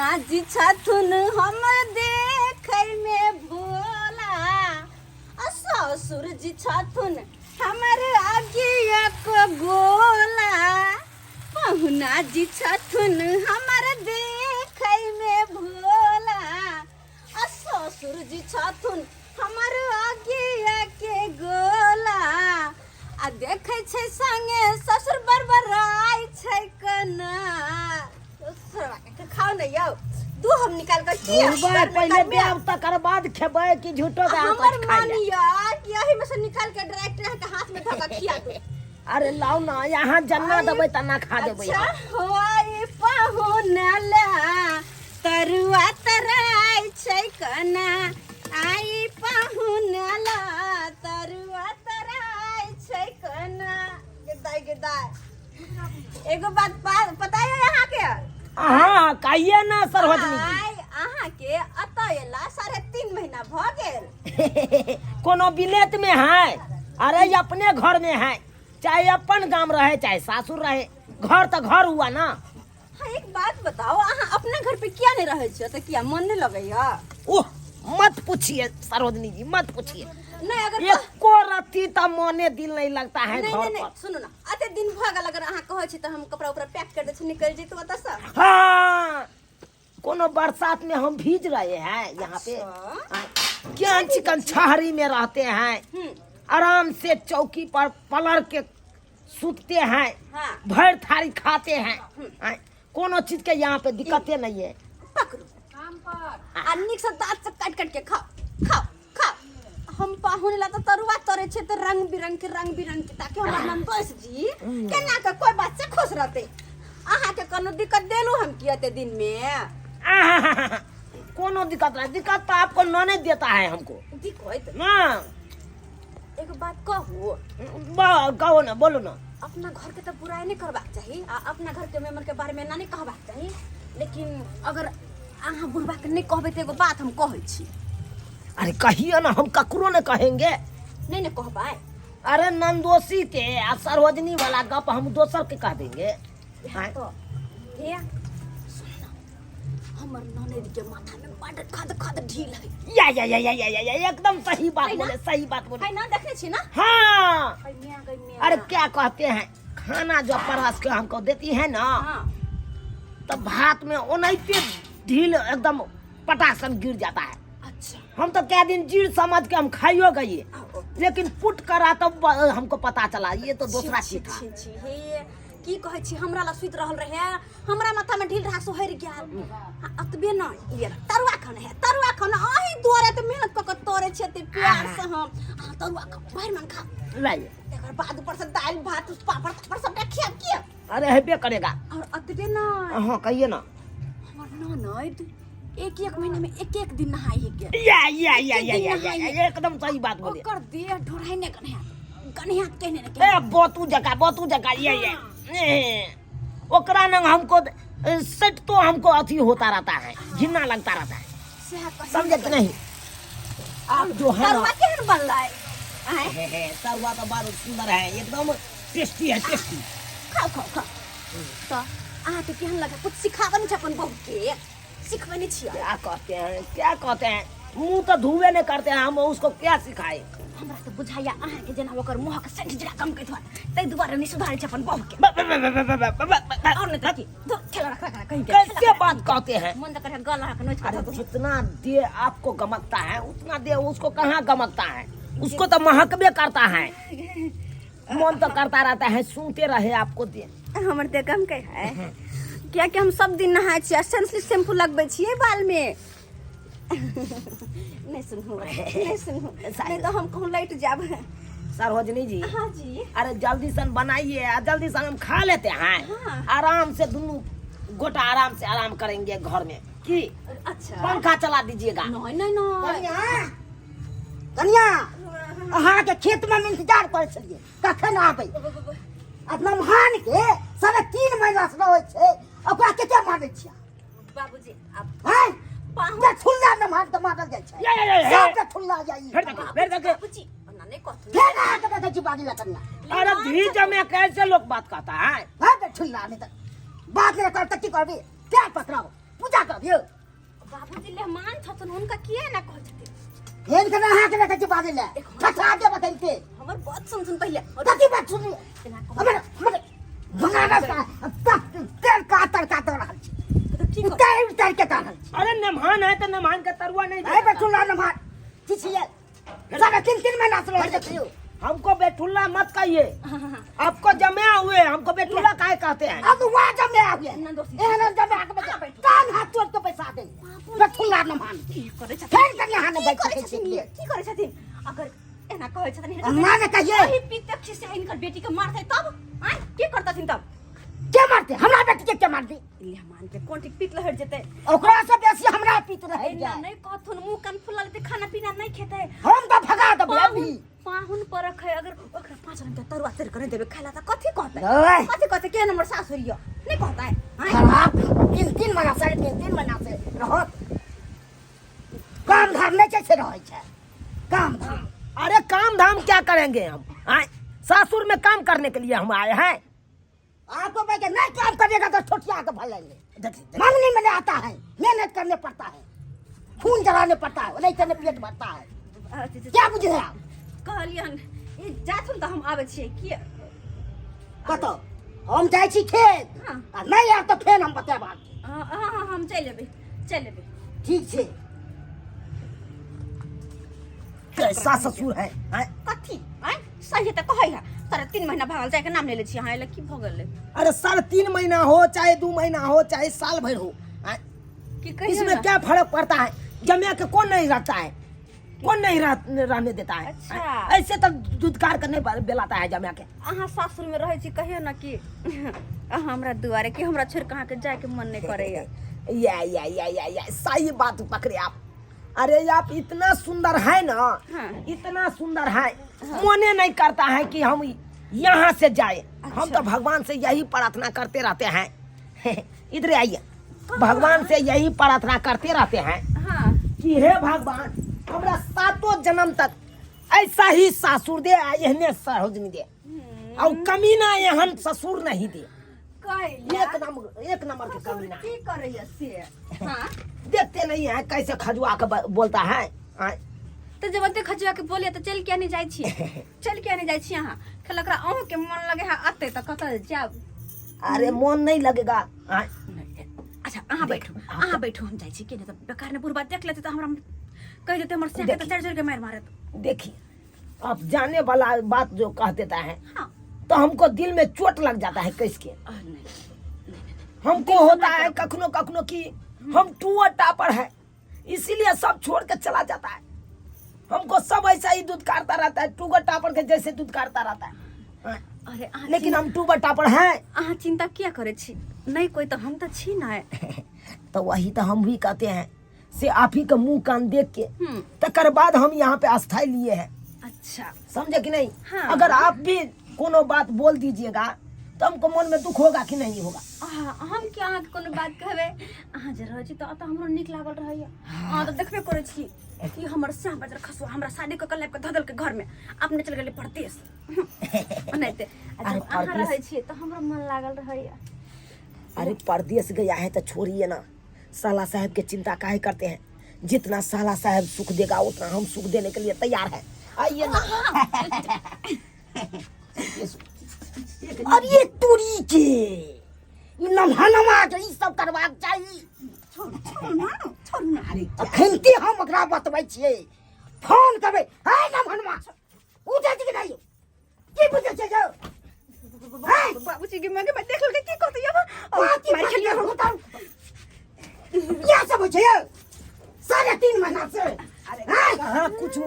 पहुना जी छथुन हम देखै में भोला ससुर जी छथुन हमर आगिया को गोला पहुना जी छथुन हमर देखै में भोला ससुर जी छथुन हमर आगिया के गोला आ देखै छै संगे ससुर बरबराई छै कना खाओ न यौ दू हम निकाल कर पहले देव तकर बाद खेबै कि झूठो के हमर मानिया कि यही में से निकाल के डायरेक्ट यहाँ के हाथ में धका खिया दो। अरे लाओ ना यहाँ जन्ना देबै तना खा देबै। अच्छा होई पहुनला तरुआ तराई छै कना आई पहुनला तरुआ तराई छै कना गेदाय एगो बात पता है यहाँ के हाँ कहिए ना सरवजनी अहाँ के अतएला 3.5 महीना भ गेल कोनो विलेत में है अरे अपने घर में है चाहे अपन गांव रहे चाहे सासुर रहे घर तो घर हुआ ना। हाँ एक बात बताओ अहाँ अपना घर पे क्या नहीं रहे छे तो क्या मन नहीं लगैया? ओह मत पूछिए सरोजनी जी मत पूछिए नहीं अगर एको रत्ती त मने दिल नहीं लगता है नहीं, घर नहीं, पर। सुनो ना आते दिन भगल अगर अहाँ कहै छी त हम कपड़ा उपड़ा पैक कर दे छी निकल जी तो बता सा। हाँ कोनो बरसात में हम भीज रहे हैं यहाँ पे क्या चिकन छहरी में रहते हैं आराम से चौकी पर पलर के सूतते हैं हाँ। भर थारी खाते हैं कोनो चीज के यहाँ पे दिक्कतें नहीं है। पकड़ो अन्निक से दांत से काट काट के खाओ खाओ खाओ हम पाहुन ला तो तरुआ तरे छे तो रंग बिरंग के ताकि हमर नंदोस जी केना के कोई बात से खुश रहते अहाँ के कोनो दिक्कत देलू हम कियते दिन में कोनो दिक्कत नहीं दिक्कत तो आपको नौने देता है हमको दिक्कत ना। एक बात कहू कहो ना बोलो ना। अपना घर के तो बुराई नहीं करबाक चाहिए अपना घर के मेम्बर के बारे में ना नहीं कहबाक चाहिए लेकिन अगर अहाँ बुढ़बा के नहीं कहबे तो एगो बात हम कहै छी। अरे कहिए ना हम ककरो ने कहेंगे नहीं नहीं कहबा अरे नंदोसी के आ सरोजनी वाला गप हम दोसर के कह देंगे। तो ये हमर ननद के माथा में बड़ खद ढील है या एकदम सही बात बोले सही बात बोले है ना देखने छी ना। हाँ गई अरे क्या कहते हैं खाना जो परस के हमको देती है ना तो भात में ओनैते ढील एकदम पटासन गिर जाता है। अच्छा हम तो क्या दिन जीर समझ के हम खाइयो गए लेकिन पुट करा तब हमको पता चला ये तो दूसरा चीज था। की कहै छी हमरा ला सुत रहल रहे हमरा माथा में ढील रहा सोहर गेल अतबे न ये तरुआ खाना आही दुआरे त मेहनत क के तोरे छै ते प्यार से हम तरुआ का भर मन खा लाइए एकर बाद ऊपर से दाल भात पापड़ सब रखिए किए अरे हेबे करेगा और अतबे न हां कहिए ना हमर ननद एक महीने में एक दिन नहाई है के या एकदम सही बात बोले ओकर देह ढोराई ने कन्या कहने ने ए बोतू जका ये ओकरा न हमको सेट तो हमको अथी होता रहता है घिन्ना लगता रहता है समझे कि नहीं। आप जो है तरुआ केहन बनला है तरुआ तो बहुत सुंदर है एकदम टेस्टी है टेस्टी खाओ तो अहाँ के केहन लगा कुछ सिखाबे नहीं अपन बहू के सिखबे नहीं छिया क्या कहते हैं मुंह तो धुए नहीं करते हैं हम उसको क्या सिखाए हमरा तो बुझाया अहाँ के जना ओकर मुंह के सेंट जरा कम कइथवा तै दुबारा नहीं सुधारै छ अपन बहू के और नहीं ताकि दो ठेला रख कहीं कैसे बात कहते हैं मन त करे गला के नोच अरे जितना दे आपको गमकता है उतना दे उसको कहाँ गमकता है उसको तो महकबे करता है मन तो करता रहता है सुनते रहे आपको दे हमर ते कम कह है क्या कि हम सब दिन नहाय छी सेंसली शैम्पू लगबै छियै बाल में नहीं सुनू नहीं तो हम कहूँ लाइट जाब सरोजनी जी। हाँ जी अरे जल्दी से बनाइए जल्दी से हम खा लेते हैं हाँ। आराम से दोनों गोटा आराम से आराम करेंगे घर में कि अच्छा पंखा चला दीजिएगा। नहीं कन्या अहाँ के खेत में इंतजार करे छलिए कखन आबै अपना महान के 3.5 महीना से रहै छै ओकरा केते मानै छियै बाबूजी आप हैं पाहुन ठुल्ला न मार त मारल जाइ छै सब ठुल्ला जाई फेर देख बाबूजी अन्ना नहीं कहत फेर ना के देखै छी बागी लकड़िया अरे बीच में कैसे लोग बात कहता है हां ठुल्ला नहीं त बात नहीं करता की करबी क्या पकड़ाओ पूजा करियो बाबूजी मेहमान छथुन उनका किए ना कह छथिन हेन के नहा के कच्ची बाजे ले छठा के बतैते हमर बात सुन पहले कथी बात सुनी हमर भंगाना का तेल का तर रहल छी ठीक हो उतार के का रहल छी अरे मेहमान है तो मेहमान का तरुआ नहीं ए बेटुल्ला नमाज किसी है सारा 3 महीना से रह जाती हो हमको बेटुल्ला मत कहिए। आपको जमे हुए हमको बेटुल्ला काहे कहते हैं? अब वहां जब मैं आ गया ना दोस्ती एहन जब मैं आके बैठ कान हाथ तोड़ के पैसा दे बेटुल्ला नमाज की करे छथिन फेर कर यहाँ न बैठ करे सके छथिन छी की करे छथिन अगर एना कहे छथिन मां ने कहिए वही पितक्ष से इनकर बेटी के मारते तब आय की करतथिन तब के मारते हमरा बेटी के मार दी मेहमान के कोंटी पित लहट जेते ओकरा से बेसी हमरा पीत रहे ना जाए नहीं कहथुन मुंह कान फुला लेते खाना पीना नहीं खेते हम तो भगा दबे अभी पाहुन पर रखे अगर ओकरा 5 रंग के तरुआ तर करे देबे खाला त कथि कहते ओए कथि कहते के नंबर सासुरिया नहीं कहता है खराब 3 महीना से 3 महीना से रहत काम धाम नहीं कैसे रहे छै काम धाम अरे काम धाम क्या करेंगे हम? आए सासुर में काम करने के लिए हम आए हैं। आपको बेटे नहीं काम करेगा तो छोटिया के भलेंगे मंगनी में आता है मेहनत करने पड़ता है खून जलाने पड़ता है नहीं तो पेट भरता है क्या बुझे आप कहलियन ई जाथुन त हम आबै छियै की कतो हम जाय छी खेत हाँ। आ नहीं आब तो फेन हम बताबा हां हम चल लेबै ठीक छे कैसा ससुर है? आए? कथि आय सही त कहै है तर 3 महीना भागल जाय के नाम ले छी हां की भ गेलै अरे 3.5 महीना हो चाहे 2 महीना हो चाहे साल भर हो, आए? की कहिए इसमें क्या फर्क पड़ता है? जमिया के कौन नहीं रहता है, कौन नहीं रहने देता है? अच्छा। आए? ऐसे तो दुदकार करने बेलाता है जमिया के। अहाँ सासुर में रहै छी कहियो ना कि अहाँ हमरा दुआरे कि हमरा छोड़ कहाँ के जाय के मन नहीं करैया या सही बात पकड़े आप। अरे आप इतना सुंदर है ना, हाँ। इतना सुंदर है, मने नहीं करता है कि हम यहाँ से जाए। अच्छा। हम तो भगवान से यही प्रार्थना करते रहते हैं इधर आइए, भगवान से यही प्रार्थना करते रहते हैं हाँ कि हे भगवान हमरा 7 जन्म तक ऐसा ही सासुर दे, एहने सरोजनी दे, और कमीना एहन ससुर नहीं दे। एक नंबर के कमीना की करैया से हां देखते नहीं है कैसे खजुआ के बोलता है। आए? तो जब ओते खजुआ के बोलिए तो चल के नहीं जाय छी चल के नहीं जाय छी अहाँ खलकरा अहूं के मन लगे है आते त कत जाब अरे मन नहीं लगेगा। आए? अच्छा अहाँ बैठो हम जाय छी के नहीं तो बेकार ने बुढ़बा देख लेते तो हमरा कह देते हमर से के चढ़ के मार मारत। देखिए आप जाने वाला बात जो कह देता है हां तो हमको दिल में चोट लग जाता है कैसे। हमको होता है कखनो कखनो कि हम टूअर टापर है, इसीलिए सब छोड़ के चला जाता है। हमको सब ऐसा ही दूध काटता रहता है, टूअर टापर के जैसे दूध काटता रहता है। अरे लेकिन हम टूअर टापर हैं। अहाँ चिंता क्या करे छी नहीं कोई तो हम तो छी ना तो वही तो हम भी कहते हैं से आप ही का मुंह कान देख के तकर बाद हम यहाँ पे अस्थाई लिए हैं। अच्छा समझे कि नहीं? हाँ। अगर आप भी कोनो बात बोल दीजिएगा तो हमको मन में दुख होगा कि नहीं होगा? हम क्या अहाँ के कोनो बात कहबे अहाँ जे रहै छी त हमरो नीक लागल रहैया। अहाँ तो देखबे करे छी कि हमर श्याम बाजार खसुआ हमरा शादी क कलेब के धदल के घर में अपने चल गेले परदेश ओनाइते जब अहाँ रहै छी त हमरो मन लागल रहैया। अरे परदेश गया है तो छोड़िए ना, साला साहब के चिंता काहे करते हैं? जितना साला साहब सुख देगा उतना हम सुख देने के लिए तैयार हैं। आइए ना। अरे तुरी के नमहनमा के ई सब करबाक चाहिए। छोड़ ना अरे खंती हम ओकरा बतबै छियै फोन करबै हे नमहनमा उठै छी कि नहीं की बुझै छै जो बाबूजी के मगे देख ल की कहत यब मार खेलिए हम क्या सब हो छै 3.5 महीना से अरे हाँ कुछ